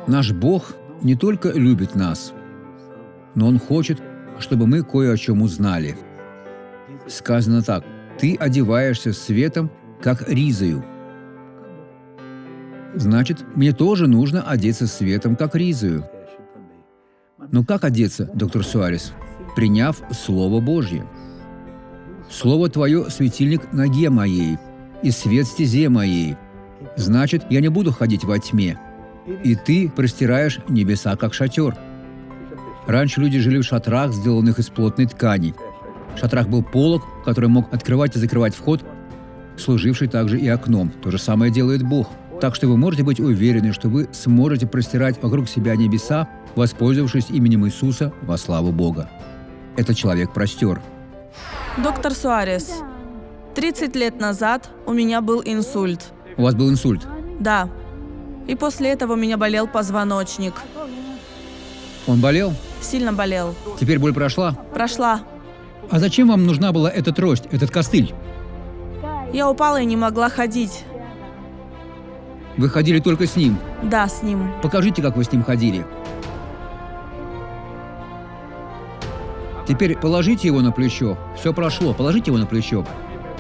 Наш Бог не только любит нас, но Он хочет, чтобы мы кое о чем узнали. Сказано так: «Ты одеваешься светом, как ризою». Значит, мне тоже нужно одеться светом, как ризою. Но как одеться, доктор Суарес? Приняв Слово Божье. «Слово Твое – светильник ноге моей, и свет стезе моей». Значит, я не буду ходить во тьме. И Ты простираешь небеса, как шатер. Раньше люди жили в шатрах, сделанных из плотной ткани. В шатрах был полог, который мог открывать и закрывать вход, служивший также и окном. То же самое делает Бог. Так что вы можете быть уверены, что вы сможете простирать вокруг себя небеса, воспользовавшись именем Иисуса во славу Бога. Этот человек простер. Доктор Суарес, 30 лет назад у меня был инсульт. У вас был инсульт? Да. И после этого у меня болел позвоночник. Он болел? Сильно болел. Теперь боль прошла? Прошла. А зачем вам нужна была эта трость, этот костыль? Я упала и не могла ходить. Вы ходили только с ним? Да, с ним. Покажите, как вы с ним ходили. Теперь положите его на плечо. Все прошло. Положите его на плечо.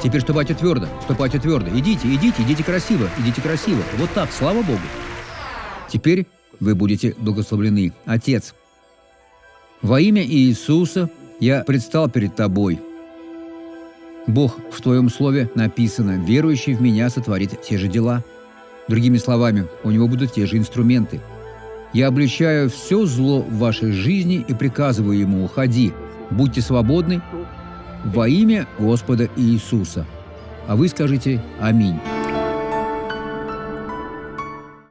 Теперь ступайте твердо. Ступайте твердо. Идите красиво. Идите красиво. Вот так, слава Богу. Теперь вы будете благословлены. Отец, во имя Иисуса я предстал перед Тобой. Бог, в Твоем Слове написано: «Верующий в Меня сотворит те же дела». Другими словами, у него будут те же инструменты. Я обличаю все зло в вашей жизни и приказываю ему: уходи, будьте свободны во имя Господа Иисуса. А вы скажите: аминь.